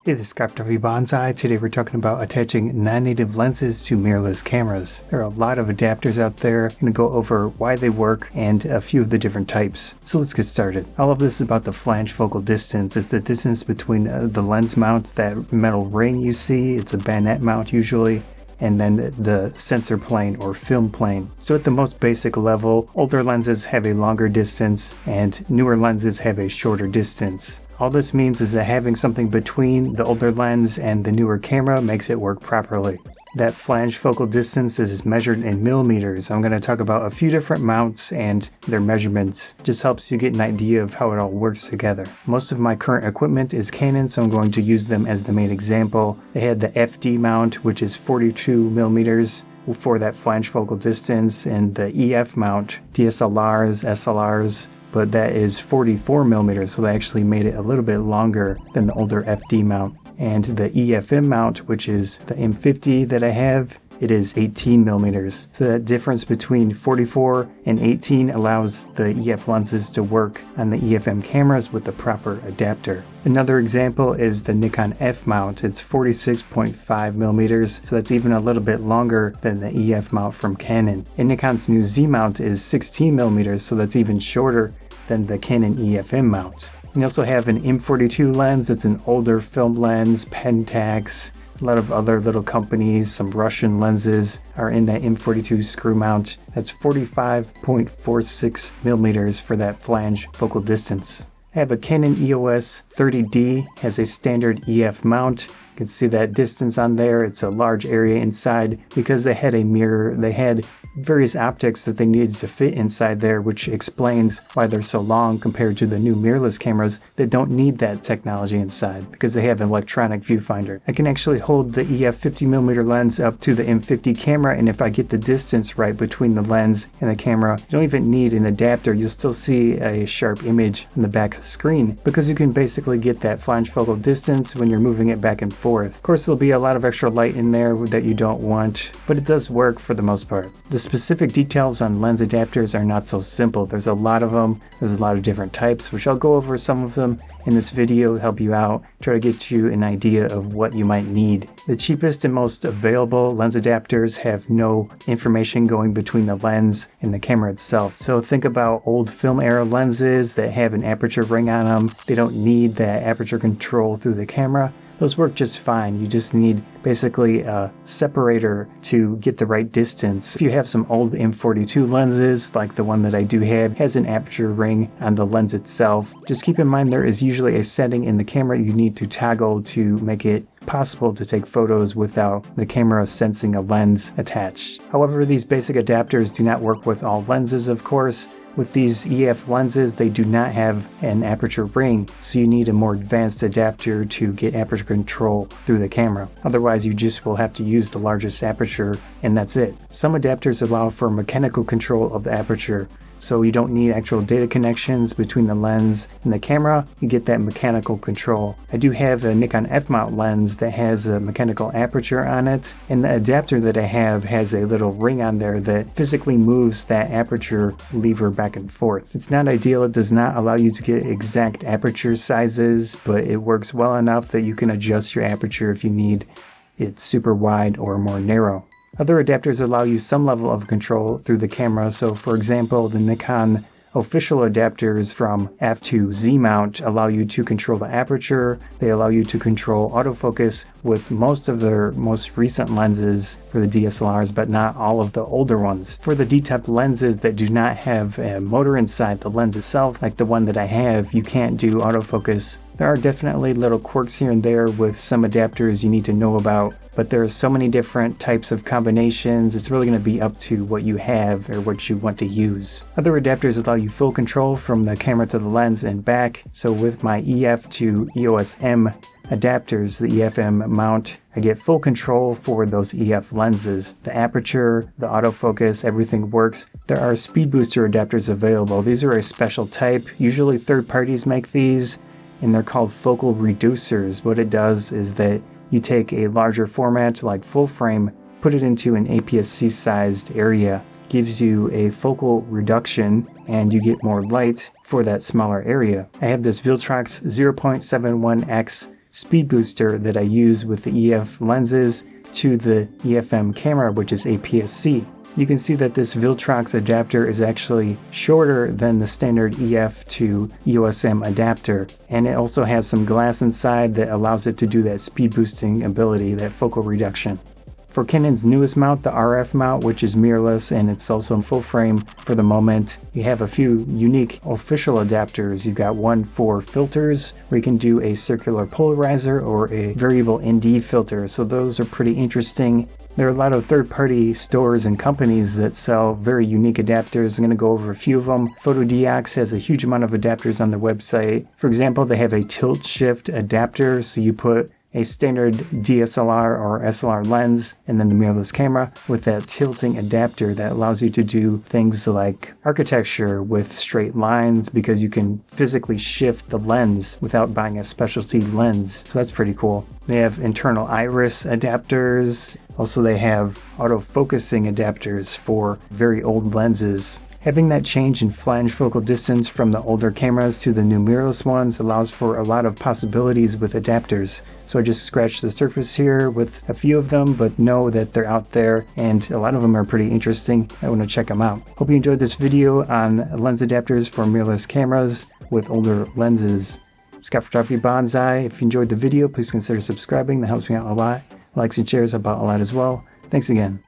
Hey, this is Cryptography Bonsai. Today we're talking about attaching non-native lenses to mirrorless cameras. There are a lot of adapters out there. I'm going to go over why they work and a few of the different types. So let's get started. All of this is about the flange focal distance. It's the distance between the lens mount, that metal ring you see. It's a bayonet mount usually. And then the sensor plane or film plane. So at the most basic level, older lenses have a longer distance and newer lenses have a shorter distance. All this means is that having something between the older lens and the newer camera makes it work properly. That flange focal distance is measured in millimeters. I'm going to talk about a few different mounts and their measurements. Just helps you get an idea of how it all works together. Most of my current equipment is Canon, so I'm going to use them as the main example. They had the FD mount, which is 42 millimeters for that flange focal distance, and the EF mount, DSLRs, SLRs, but that is 44 millimeters, so they actually made it a little bit longer than the older FD mount. And the EF-M mount, which is the M50 that I have, it is 18 millimeters. So that difference between 44 and 18 allows the EF lenses to work on the EF-M cameras with the proper adapter. Another example is the Nikon F mount. It's 46.5 millimeters, so that's even a little bit longer than the EF mount from Canon. And Nikon's new Z mount is 16 millimeters, so that's even shorter than the Canon EF-M mount. You also have an M42 lens. That's an older film lens, Pentax, a lot of other little companies, some Russian lenses are in that M42 screw mount. That's 45.46 millimeters for that flange focal distance. I have a Canon EOS 30D, has a standard EF mount. You can see that distance on there. It's a large area inside. Because they had a mirror, they had various optics that they needed to fit inside there, which explains why they're so long compared to the new mirrorless cameras that don't need that technology inside because they have an electronic viewfinder. I can actually hold the EF 50mm lens up to the M50 camera, and if I get the distance right between the lens and the camera, you don't even need an adapter. You'll still see a sharp image on the back of the screen because you can basically get that flange focal distance when you're moving it back and forth. Of course, there'll be a lot of extra light in there that you don't want, but it does work for the most part. The specific details on lens adapters are not so simple. There's a lot of them. There's a lot of different types, which I'll go over some of them in this video to help you out, try to get you an idea of what you might need. The cheapest and most available lens adapters have no information going between the lens and the camera itself. So think about old film era lenses that have an aperture ring on them. They don't need that aperture control through the camera. Those work just fine. You just need basically a separator to get the right distance. If you have some old M42 lenses, like the one that I do have, has an aperture ring on the lens itself. Just keep in mind there is usually a setting in the camera you need to toggle to make it possible to take photos without the camera sensing a lens attached. However, these basic adapters do not work with all lenses, of course. With these EF lenses, they do not have an aperture ring, so you need a more advanced adapter to get aperture control through the camera. Otherwise, you just will have to use the largest aperture, and that's it. Some adapters allow for mechanical control of the aperture, so you don't need actual data connections between the lens and the camera. You get that mechanical control. I do have a Nikon F mount lens that has a mechanical aperture on it, and the adapter that I have has a little ring on there that physically moves that aperture lever back and forth. It's not ideal. It does not allow you to get exact aperture sizes, but it works well enough that you can adjust your aperture if you need it super wide or more narrow. Other adapters allow you some level of control through the camera. So for example, the Nikon official adapters from F to Z mount allow you to control the aperture. They allow you to control autofocus with most of their most recent lenses for the DSLRs, but not all of the older ones. For the D-type lenses that do not have a motor inside the lens itself, like the one that I have, you can't do autofocus. There are definitely little quirks here and there with some adapters you need to know about, but there are so many different types of combinations. It's really going to be up to what you have or what you want to use. Other adapters allow you full control from the camera to the lens and back. So with my EF to EOS M adapters, the EF-M mount, I get full control for those EF lenses. The aperture, the autofocus, everything works. There are speed booster adapters available. These are a special type. Usually third parties make these, and they're called focal reducers. What it does is that you take a larger format like full frame, put it into an APS-C sized area, gives you a focal reduction, and you get more light for that smaller area. I have this Viltrox 0.71x speed booster that I use with the EF lenses to the EF-M camera, which is APS-C. You can see that this Viltrox adapter is actually shorter than the standard EF to EOS-M adapter, and it also has some glass inside that allows it to do that speed boosting ability, that focal reduction. For Canon's newest mount, the RF mount, which is mirrorless and it's also full frame for the moment, you have a few unique official adapters. You've got one for filters where you can do a circular polarizer or a variable ND filter, so those are pretty interesting. There are a lot of third-party stores and companies that sell very unique adapters. I'm going to go over a few of them. PhotoDiox has a huge amount of adapters on their website. For example, they have a tilt shift adapter, so you put a standard DSLR or SLR lens and then the mirrorless camera with that tilting adapter that allows you to do things like architecture with straight lines because you can physically shift the lens without buying a specialty lens. So that's pretty cool. They have internal iris adapters. Also, they have autofocusing adapters for very old lenses. Having that change in flange focal distance from the older cameras to the new mirrorless ones allows for a lot of possibilities with adapters. So I just scratched the surface here with a few of them, but know that they're out there and a lot of them are pretty interesting. I want to check them out. Hope you enjoyed this video on lens adapters for mirrorless cameras with older lenses. Scott Photography Bonsai. If you enjoyed the video, please consider subscribing. That helps me out a lot. Likes and shares help out a lot as well. Thanks again.